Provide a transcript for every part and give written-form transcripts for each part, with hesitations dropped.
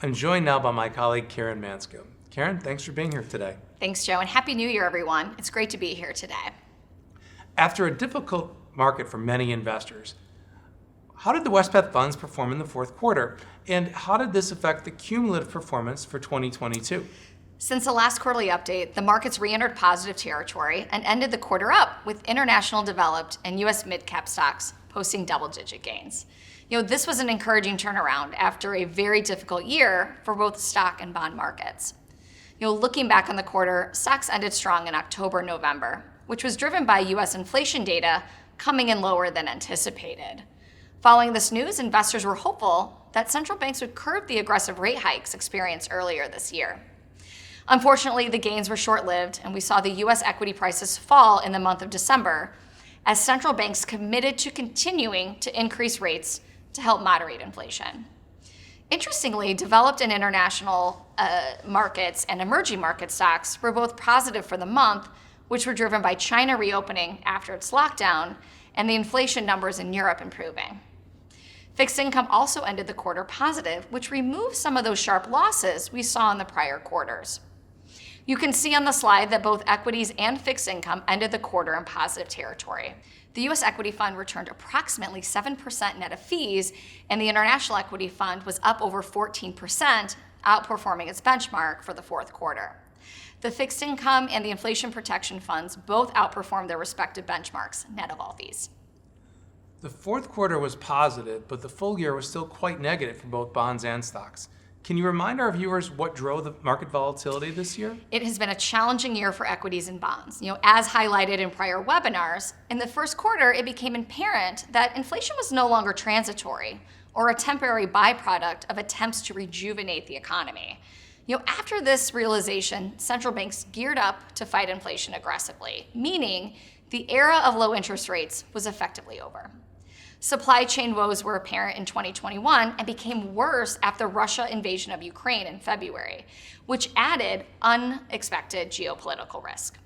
I'm joined now by my colleague, Karen Manczko. Karen, thanks for being here today. Thanks, Joe, and Happy New Year, everyone. It's great to be here today. After a difficult market for many investors, how did the Wespath funds perform in the fourth quarter? And how did this affect the cumulative performance for 2022? Since the last quarterly update, the markets re-entered positive territory and ended the quarter up with international developed and U.S. mid-cap stocks posting double-digit gains. This was an encouraging turnaround after a very difficult year for both stock and bond markets. Looking back on the quarter, stocks ended strong in October, November, which was driven by U.S. inflation data coming in lower than anticipated. Following this news, investors were hopeful that central banks would curb the aggressive rate hikes experienced earlier this year. Unfortunately, the gains were short-lived, and we saw the U.S. equity prices fall in the month of December as central banks committed to continuing to increase rates to help moderate inflation. Interestingly, developed and international markets and emerging market stocks were both positive for the month, which were driven by China reopening after its lockdown and the inflation numbers in Europe improving. Fixed income also ended the quarter positive, which removed some of those sharp losses we saw in the prior quarters. You can see on the slide that both equities and fixed income ended the quarter in positive territory. The U.S. equity fund returned approximately 7% net of fees, and the international equity fund was up over 14%, outperforming its benchmark for the fourth quarter. The fixed income and the inflation protection funds both outperformed their respective benchmarks, net of all fees. The fourth quarter was positive, but the full year was still quite negative for both bonds and stocks. Can you remind our viewers what drove the market volatility this year? It has been a challenging year for equities and bonds. As highlighted in prior webinars, in the first quarter, it became apparent that inflation was no longer transitory or a temporary byproduct of attempts to rejuvenate the economy. After this realization, central banks geared up to fight inflation aggressively, meaning the era of low interest rates was effectively over. Supply chain woes were apparent in 2021 and became worse after Russia's invasion of Ukraine in February, which added unexpected geopolitical risk.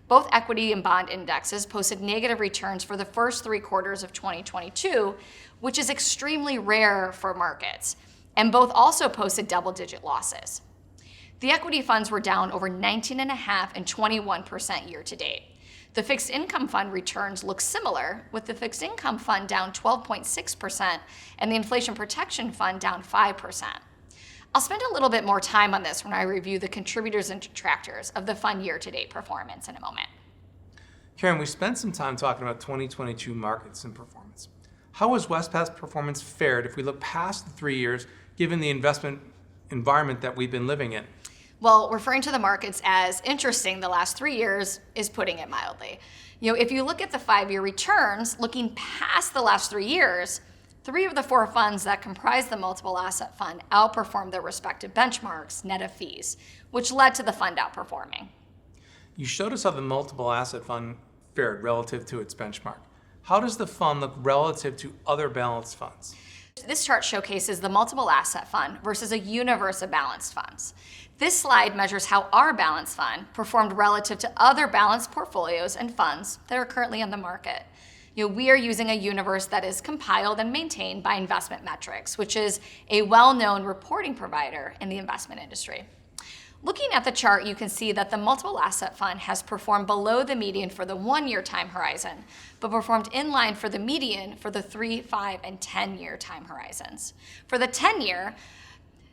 Both equity and bond indexes posted negative returns for the first 3 quarters of 2022, which is extremely rare for markets, and both also posted double-digit losses. The equity funds were down over 19.5% and 21% year to date. The fixed income fund returns look similar, with the fixed income fund down 12.6% and the inflation protection fund down 5%. I'll spend a little bit more time on this when I review the contributors and detractors of the fund year-to-date performance in a moment. Karen, we spent some time talking about 2022 markets and performance. How has Wespath's performance fared if we look past the 3 years, given the investment environment that we've been living in? Well, referring to the markets as interesting the last 3 years is putting it mildly. If you look at the 5-year returns, looking past the last 3 years, 3 of the 4 funds that comprise the multiple asset fund outperformed their respective benchmarks net of fees, which led to the fund outperforming. You showed us how the multiple asset fund fared relative to its benchmark. How does the fund look relative to other balanced funds? This chart showcases the multiple asset fund versus a universe of balanced funds. This slide measures how our balanced fund performed relative to other balanced portfolios and funds that are currently on the market. We are using a universe that is compiled and maintained by Investment Metrics, which is a well-known reporting provider in the investment industry. Looking at the chart, you can see that the multiple asset fund has performed below the median for the 1-year time horizon, but performed in line for the median for the 3, 5, and 10-year time horizons. For the 10-year,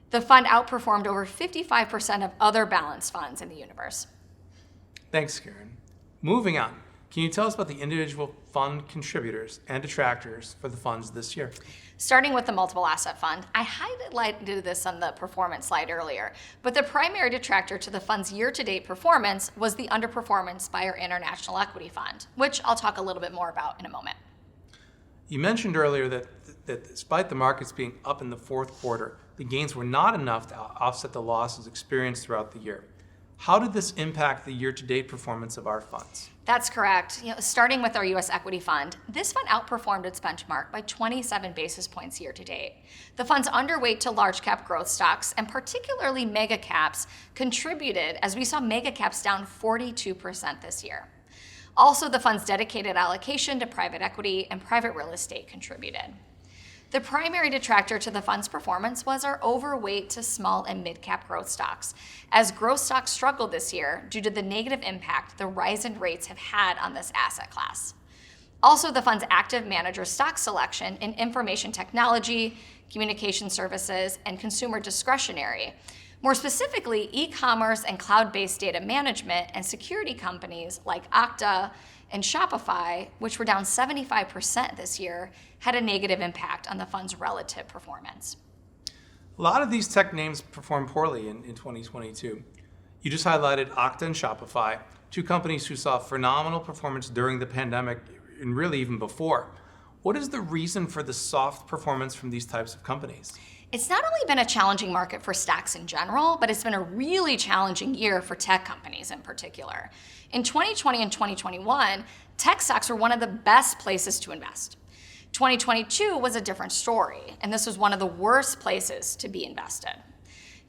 the fund outperformed over 55% of other balanced funds in the universe. Thanks, Karen. Moving on, can you tell us about the individual fund contributors and detractors for the funds this year? Starting with the multiple asset fund, I highlighted this on the performance slide earlier, but the primary detractor to the fund's year-to-date performance was the underperformance by our international equity fund, which I'll talk a little bit more about in a moment. You mentioned earlier that despite the markets being up in the fourth quarter, the gains were not enough to offset the losses experienced throughout the year. How did this impact the year-to-date performance of our funds? That's correct. Starting with our U.S. equity fund, this fund outperformed its benchmark by 27 basis points year to date. The fund's underweight to large cap growth stocks, and particularly mega caps, contributed as we saw mega caps down 42% this year. Also, the fund's dedicated allocation to private equity and private real estate contributed. The primary detractor to the fund's performance was our overweight to small and mid-cap growth stocks, as growth stocks struggled this year due to the negative impact the rise in rates have had on this asset class. Also, the fund's active manager stock selection in information technology, communication services, and consumer discretionary, more specifically, e-commerce and cloud-based data management and security companies like Okta and Shopify, which were down 75% this year, had a negative impact on the fund's relative performance. A lot of these tech names performed poorly in 2022. You just highlighted Okta and Shopify, two companies who saw phenomenal performance during the pandemic and really even before. What is the reason for the soft performance from these types of companies? It's not only been a challenging market for stocks in general, but it's been a really challenging year for tech companies in particular. In 2020 and 2021, tech stocks were one of the best places to invest. 2022 was a different story, and this was one of the worst places to be invested.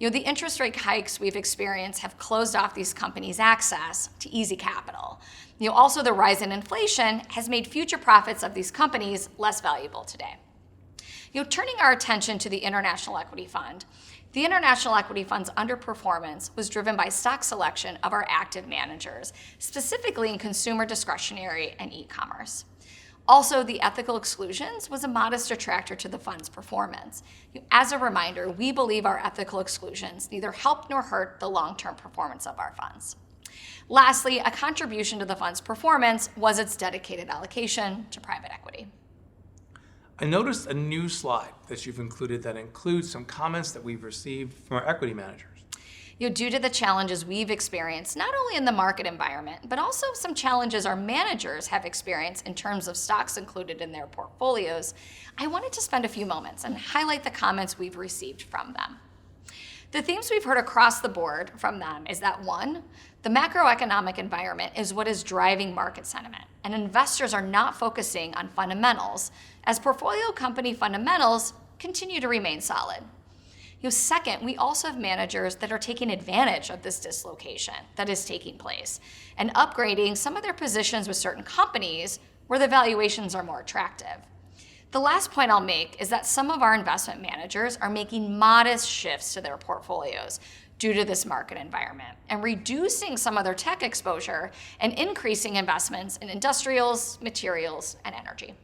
The interest rate hikes we've experienced have closed off these companies' access to easy capital. Also, the rise in inflation has made future profits of these companies less valuable today. Turning our attention to the International Equity Fund, the International Equity Fund's underperformance was driven by stock selection of our active managers, specifically in consumer discretionary and e-commerce. Also, the ethical exclusions was a modest detractor to the fund's performance. As a reminder, we believe our ethical exclusions neither help nor hurt the long-term performance of our funds. Lastly, a contribution to the fund's performance was its dedicated allocation to private equity. I noticed a new slide that you've included that includes some comments that we've received from our equity managers. Due to the challenges we've experienced, not only in the market environment, but also some challenges our managers have experienced in terms of stocks included in their portfolios, I wanted to spend a few moments and highlight the comments we've received from them. The themes we've heard across the board from them is that, one, the macroeconomic environment is what is driving market sentiment, and investors are not focusing on fundamentals as portfolio company fundamentals continue to remain solid. Second, we also have managers that are taking advantage of this dislocation that is taking place and upgrading some of their positions with certain companies where the valuations are more attractive. The last point I'll make is that some of our investment managers are making modest shifts to their portfolios due to this market environment and reducing some of their tech exposure and increasing investments in industrials, materials, and energy.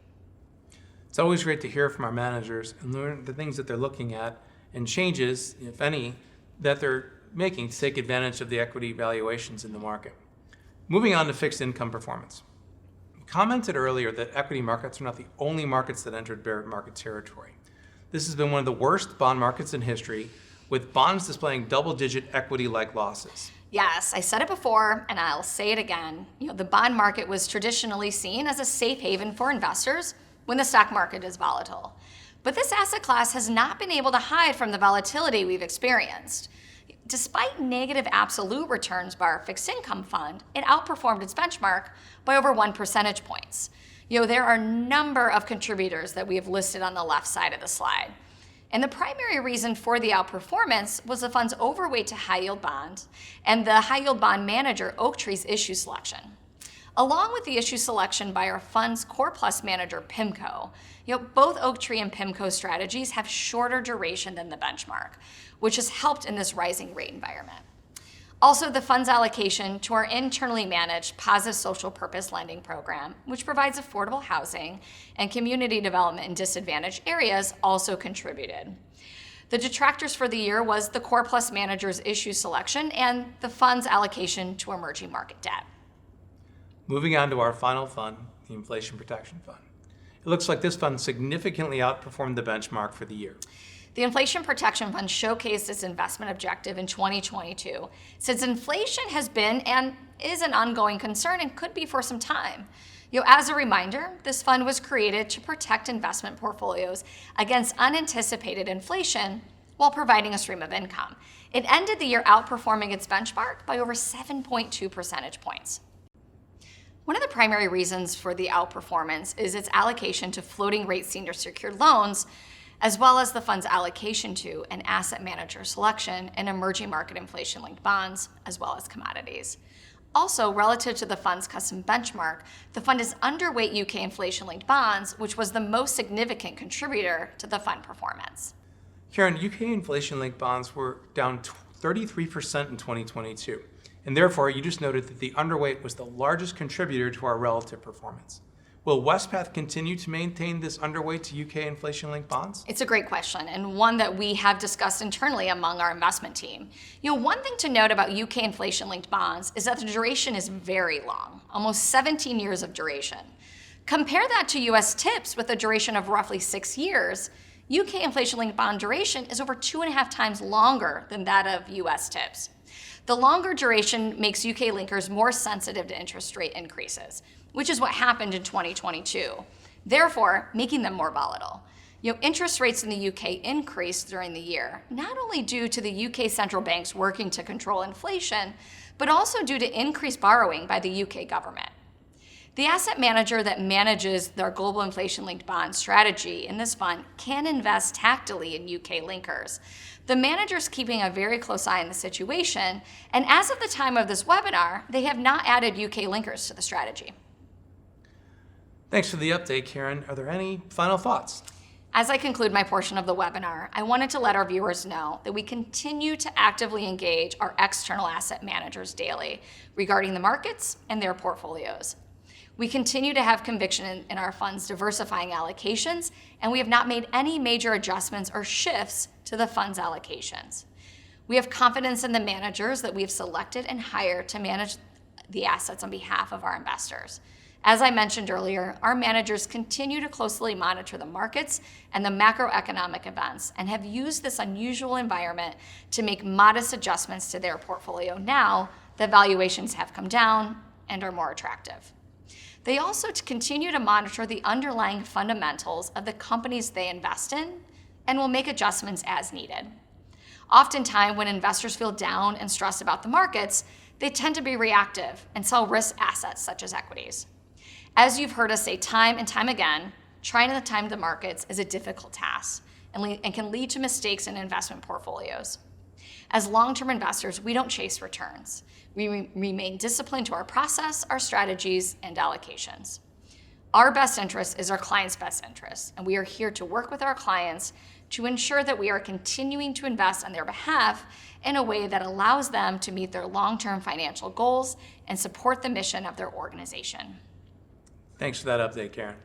It's always great to hear from our managers and learn the things that they're looking at and changes, if any, that they're making to take advantage of the equity valuations in the market. Moving on to fixed income performance. We commented earlier that equity markets are not the only markets that entered bear market territory. This has been one of the worst bond markets in history, with bonds displaying double-digit equity-like losses. Yes, I said it before, and I'll say it again. The bond market was traditionally seen as a safe haven for investors when the stock market is volatile. But this asset class has not been able to hide from the volatility we've experienced. Despite negative absolute returns by our fixed income fund, it outperformed its benchmark by over 1 percentage points. There are a number of contributors that we have listed on the left side of the slide. And the primary reason for the outperformance was the fund's overweight to high yield bonds and the high yield bond manager Oaktree's issue selection. Along with the issue selection by our fund's Core Plus manager PIMCO, both Oaktree and PIMCO strategies have shorter duration than the benchmark, which has helped in this rising rate environment. Also, the fund's allocation to our internally managed positive social purpose lending program, which provides affordable housing and community development in disadvantaged areas, also contributed. The detractors for the year was the Core Plus manager's issue selection and the fund's allocation to emerging market debt. Moving on to our final fund, the Inflation Protection Fund. It looks like this fund significantly outperformed the benchmark for the year. The Inflation Protection Fund showcased its investment objective in 2022, since inflation has been and is an ongoing concern and could be for some time. As a reminder, this fund was created to protect investment portfolios against unanticipated inflation while providing a stream of income. It ended the year outperforming its benchmark by over 7.2 percentage points. One of the primary reasons for the outperformance is its allocation to floating rate senior secured loans, as well as the fund's allocation to an asset manager selection and emerging market inflation-linked bonds, as well as commodities. Also, relative to the fund's custom benchmark, the fund is underweight UK inflation-linked bonds, which was the most significant contributor to the fund performance. Karen, UK inflation-linked bonds were down 33% in 2022, and therefore you just noted that the underweight was the largest contributor to our relative performance. Will Wespath continue to maintain this underweight to UK inflation-linked bonds? It's a great question, and one that we have discussed internally among our investment team. One thing to note about UK inflation-linked bonds is that the duration is very long, almost 17 years of duration. Compare that to US TIPS with a duration of roughly 6 years. UK inflation-linked bond duration is over 2.5 times longer than that of US TIPS. The longer duration makes UK linkers more sensitive to interest rate increases, which is what happened in 2022, therefore making them more volatile. Interest rates in the UK increased during the year, not only due to the UK central banks working to control inflation, but also due to increased borrowing by the UK government. The asset manager that manages their global inflation-linked bond strategy in this fund can invest tactically in UK linkers. The manager's keeping a very close eye on the situation, and as of the time of this webinar, they have not added UK linkers to the strategy. Thanks for the update, Karen. Are there any final thoughts? As I conclude my portion of the webinar, I wanted to let our viewers know that we continue to actively engage our external asset managers daily regarding the markets and their portfolios. We continue to have conviction in our fund's diversifying allocations, and we have not made any major adjustments or shifts to the fund's allocations. We have confidence in the managers that we have selected and hired to manage the assets on behalf of our investors. As I mentioned earlier, our managers continue to closely monitor the markets and the macroeconomic events and have used this unusual environment to make modest adjustments to their portfolio now that valuations have come down and are more attractive. They also continue to monitor the underlying fundamentals of the companies they invest in and will make adjustments as needed. Oftentimes, when investors feel down and stressed about the markets, they tend to be reactive and sell risk assets such as equities. As you've heard us say time and time again, trying to time the markets is a difficult task and can lead to mistakes in investment portfolios. As long-term investors, we don't chase returns. We remain disciplined to our process, our strategies, and allocations. Our best interest is our clients' best interest, and we are here to work with our clients to ensure that we are continuing to invest on their behalf in a way that allows them to meet their long-term financial goals and support the mission of their organization. Thanks for that update, Karen.